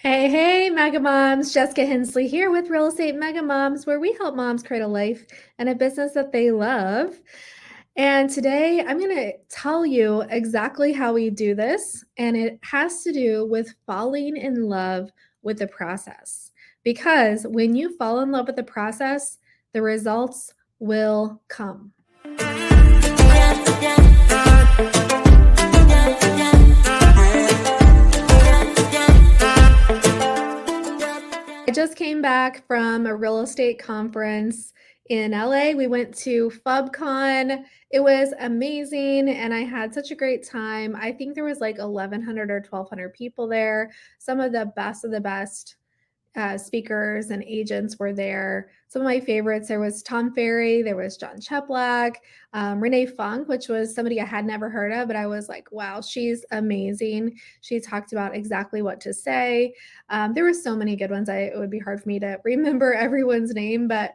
Hey, Mega Moms. Jessica Hensley here with Real Estate Mega Moms, where we help moms create a life and a business that they love. And today I'm going to tell you exactly how we do this. And it has to do with falling in love with the process. Because when you fall in love with the process, the results will come. I just came back from a real estate conference in LA. We went to FubCon. It was amazing and I had such a great time. I think there was like 1,100 or 1,200 people there. Some of the best speakers and agents were there. Some of my favorites, there was Tom Ferry, there was John Cheplack, Renee Funk, which was somebody I had never heard of, but I was like, wow, she's amazing. She talked about exactly what to say. There were so many good ones. It would be hard for me to remember everyone's name, but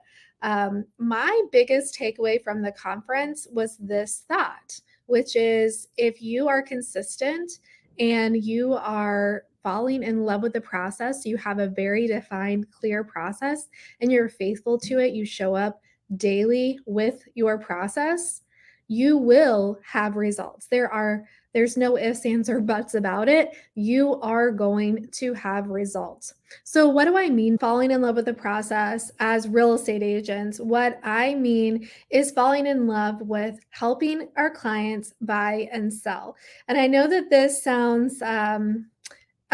my biggest takeaway from the conference was this thought, which is if you are consistent and you are falling in love with the process, you have a very defined, clear process, and you're faithful to it, you show up daily with your process, you will have results. There's no ifs, ands, or buts about it. You are going to have results. So, what do I mean falling in love with the process as real estate agents? What I mean is falling in love with helping our clients buy and sell. And I know that this sounds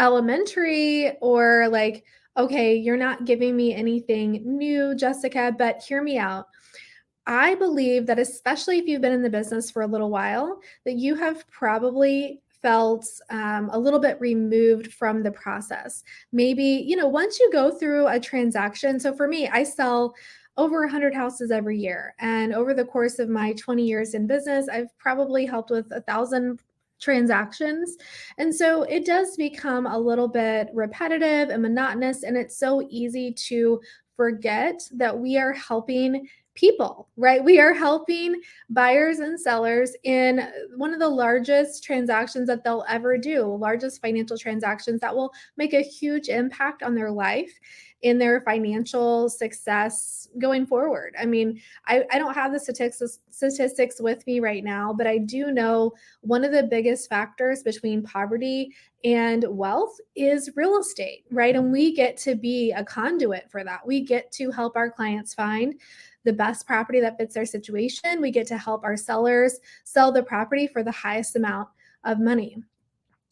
elementary or like, okay, you're not giving me anything new, Jessica, but hear me out. I believe that especially if you've been in the business for a little while, that you have probably felt a little bit removed from the process. Maybe, once you go through a transaction. So for me, I sell over 100 houses every year. And over the course of my 20 years in business, I've probably helped with 1,000 transactions. And so it does become a little bit repetitive and monotonous. And it's so easy to forget that we are helping people, right? We are helping buyers and sellers in one of the largest transactions that they'll ever do, largest financial transactions that will make a huge impact on their life, in their financial success going forward. I mean, I don't have the statistics with me right now, but I do know one of the biggest factors between poverty and wealth is real estate, right? And we get to be a conduit for that. We get to help our clients find the best property that fits their situation. We get to help our sellers sell the property for the highest amount of money.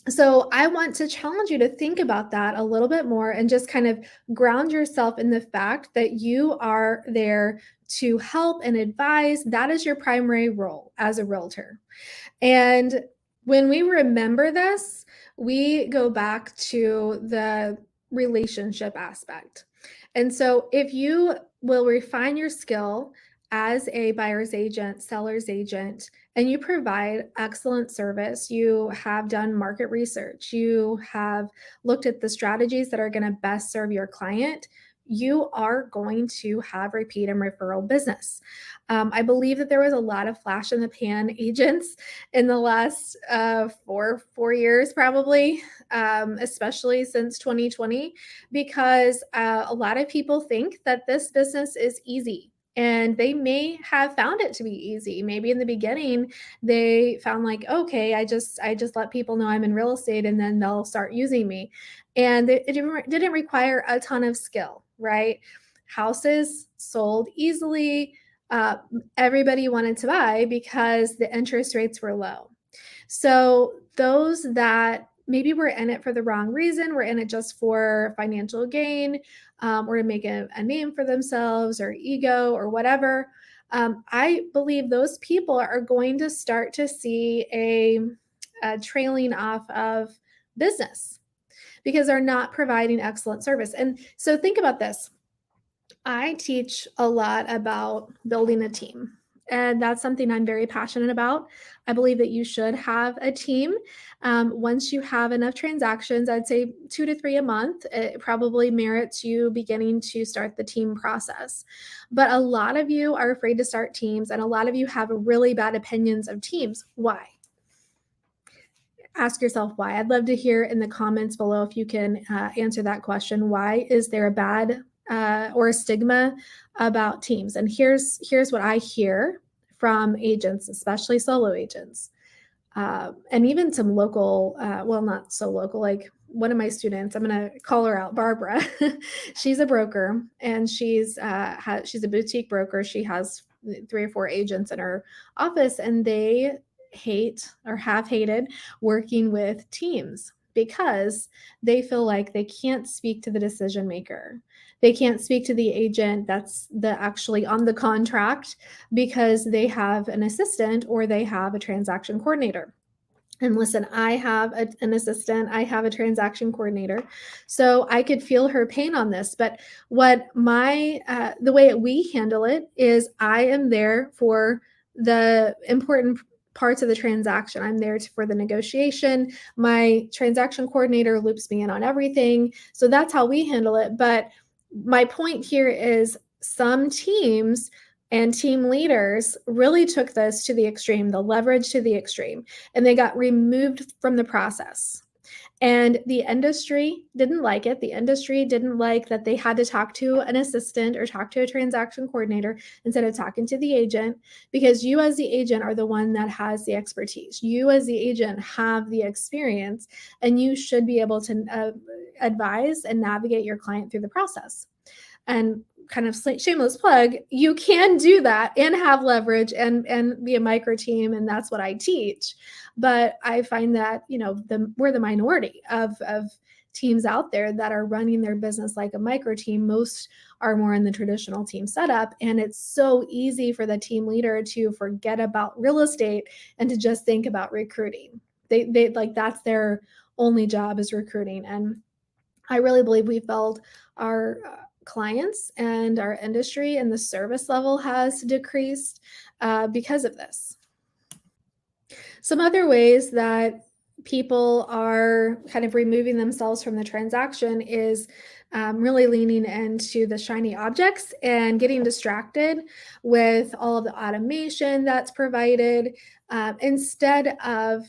So I want to challenge you to think about that a little bit more and just kind of ground yourself in the fact that you are there to help and advise. That is your primary role as a realtor. And when we remember this, we go back to the relationship aspect. And so if you will refine your skill as a buyer's agent, seller's agent, and you provide excellent service, you have done market research, you have looked at the strategies that are going to best serve your client, you are going to have repeat and referral business. I believe that there was a lot of flash in the pan agents in the last 4 years, probably, especially since 2020, because a lot of people think that this business is easy. And they may have found it to be easy. Maybe in the beginning, they found like, okay, I just let people know I'm in real estate and then they'll start using me. And it didn't require a ton of skill, right? Houses sold easily. Everybody wanted to buy because the interest rates were low. So those that maybe were in it for the wrong reason, were in it just for financial gain, or to make a name for themselves or ego or whatever, I believe those people are going to start to see a trailing off of business because they're not providing excellent service. And so think about this. I teach a lot about building a team. And that's something I'm very passionate about. I believe that you should have a team. Once you have enough transactions, I'd say 2 to 3 a month, it probably merits you beginning to start the team process. But a lot of you are afraid to start teams, and a lot of you have really bad opinions of teams. Why? ask yourself why. I'd love to hear in the comments below if you can answer that question. Why is there a bad or a stigma about teams? And here's what I hear from agents, especially solo agents, and even some local, well, not so local, like one of my students, I'm going to call her out, Barbara. She's a broker, and she's a boutique broker. She has 3 or 4 agents in her office, and they hate or have hated working with teams because they feel like they can't speak to the decision maker. They can't speak to the agent that's actually on the contract because they have an assistant or they have a transaction coordinator. And listen, I have an assistant, I have a transaction coordinator, so I could feel her pain on this. But the way we handle it is I am there for the important parts of the transaction. I'm there for the negotiation. My transaction coordinator loops me in on everything. So that's how we handle it. But my point here is some teams and team leaders really took this to the extreme, the leverage to the extreme, and they got removed from the process. And the industry didn't like it. The industry didn't like that they had to talk to an assistant or talk to a transaction coordinator instead of talking to the agent, because you as the agent are the one that has the expertise. You as the agent have the experience, and you should be able to advise and navigate your client through the process. And kind of shameless plug, you can do that and have leverage and be a micro team, and that's what I teach. But I find that we're the minority of teams out there that are running their business like a micro team. Most are more in the traditional team setup, and it's so easy for the team leader to forget about real estate and to just think about recruiting. They like that's their only job is recruiting. And I really believe we failed our clients and our industry, and the service level has decreased because of this. Some other ways that people are kind of removing themselves from the transaction is really leaning into the shiny objects and getting distracted with all of the automation that's provided, instead of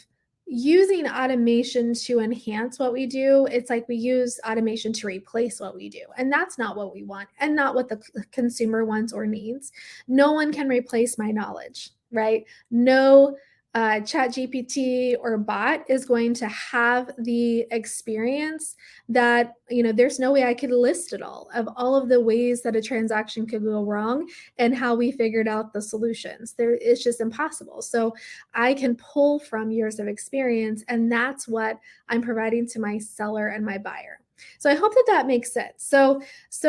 using automation to enhance what we do. It's like we use automation to replace what we do, and that's not what we want and not what the consumer wants or needs. No one can replace my knowledge, right? No chat GPT or bot is going to have the experience that, there's no way I could list it all of the ways that a transaction could go wrong and how we figured out the solutions. It's just impossible. So I can pull from years of experience, and that's what I'm providing to my seller and my buyer. So I hope that makes sense. So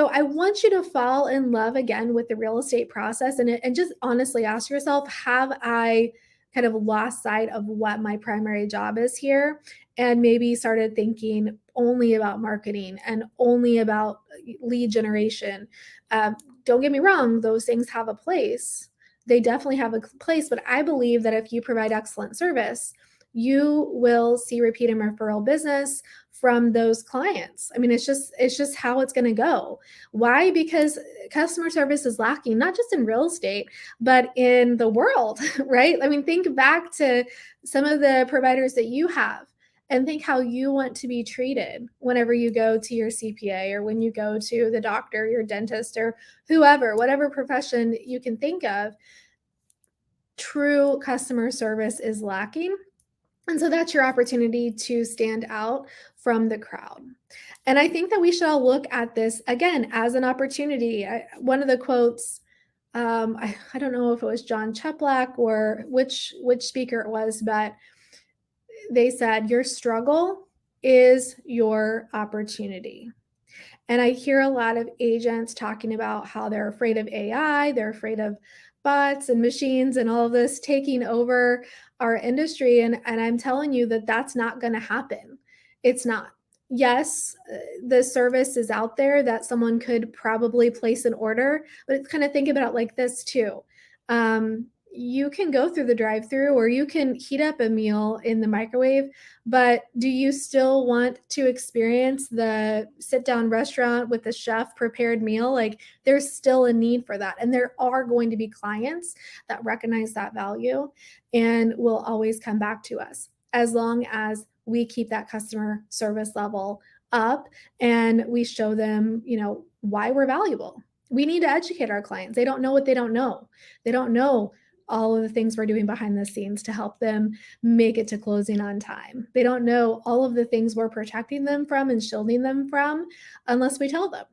I want you to fall in love again with the real estate process, and just honestly ask yourself, have I kind of lost sight of what my primary job is here, and maybe started thinking only about marketing and only about lead generation? Don't get me wrong, those things have a place. They definitely have a place, but I believe that if you provide excellent service, you will see repeat and referral business from those clients. I mean, it's just how it's going to go. Why? Because customer service is lacking, not just in real estate, but in the world, right? I mean, think back to some of the providers that you have and think how you want to be treated whenever you go to your CPA or when you go to the doctor, your dentist, or whoever, whatever profession you can think of. True customer service is lacking. And so that's your opportunity to stand out from the crowd. And I think that we should all look at this again as an opportunity. One of the quotes, I don't know if it was John Cheplack or which speaker it was, but they said, your struggle is your opportunity. And I hear a lot of agents talking about how they're afraid of AI, they're afraid of bots and machines and all of this taking over our industry. And I'm telling you that that's not going to happen. It's not. Yes, the service is out there that someone could probably place an order, but it's kind of think about it like this too. You can go through the drive-through or you can heat up a meal in the microwave, but do you still want to experience the sit-down restaurant with the chef prepared meal? Like, there's still a need for that. And there are going to be clients that recognize that value and will always come back to us. as long as we keep that customer service level up and we show them, why we're valuable. We need to educate our clients. They don't know what they don't know. They don't know all of the things we're doing behind the scenes to help them make it to closing on time. They don't know all of the things we're protecting them from and shielding them from unless we tell them.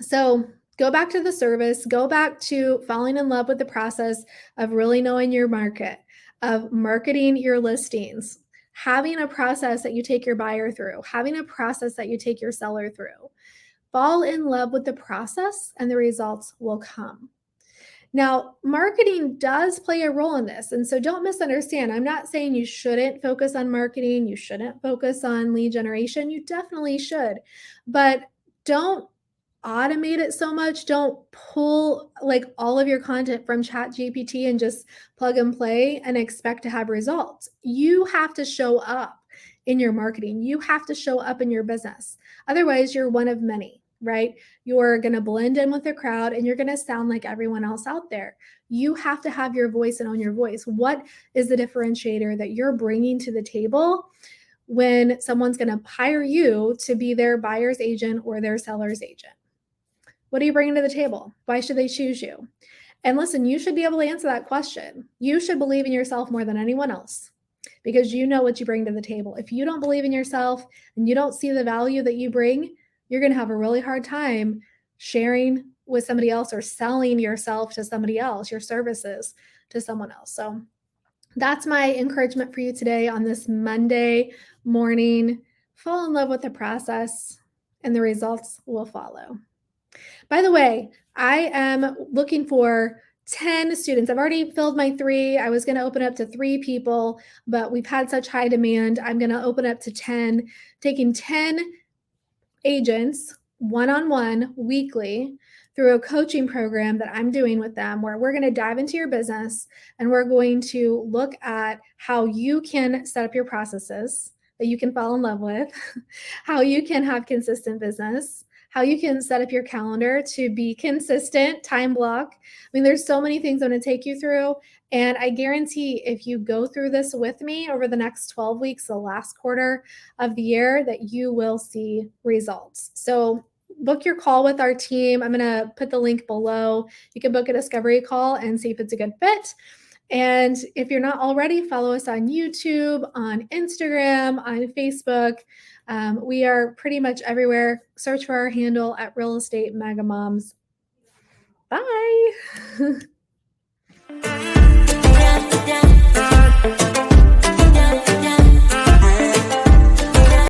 So go back to the service, go back to falling in love with the process of really knowing your market, of marketing your listings, having a process that you take your buyer through, having a process that you take your seller through. Fall in love with the process and the results will come. Now, marketing does play a role in this. And so don't misunderstand. I'm not saying you shouldn't focus on marketing, you shouldn't focus on lead generation. You definitely should. But don't automate it so much. Don't pull like all of your content from ChatGPT and just plug and play and expect to have results. You have to show up in your marketing. You have to show up in your business. Otherwise, you're one of many, right? You're going to blend in with the crowd and you're going to sound like everyone else out there. You have to have your voice and own your voice. What is the differentiator that you're bringing to the table when someone's going to hire you to be their buyer's agent or their seller's agent? What are you bringing to the table? Why should they choose you? And listen, you should be able to answer that question. You should believe in yourself more than anyone else because you know what you bring to the table. If you don't believe in yourself and you don't see the value that you bring, you're going to have a really hard time sharing with somebody else or selling yourself to somebody else, your services to someone else. So that's my encouragement for you today on this Monday morning. Fall in love with the process and the results will follow. By the way, I am looking for 10 students. I've already filled my 3. I was going to open up to 3 people, but we've had such high demand. I'm going to open up to 10, taking 10 agents one-on-one weekly through a coaching program that I'm doing with them where we're going to dive into your business and we're going to look at how you can set up your processes that you can fall in love with, how you can have consistent business, how you can set up your calendar to be consistent, time block. I mean, there's so many things I'm going to take you through. And I guarantee if you go through this with me over the next 12 weeks, the last quarter of the year, that you will see results. So book your call with our team. I'm going to put the link below. You can book a discovery call and see if it's a good fit. And if you're not already, follow us on YouTube, on Instagram, on Facebook. We are pretty much everywhere. Search for our handle at Real Estate Mega Moms. Bye.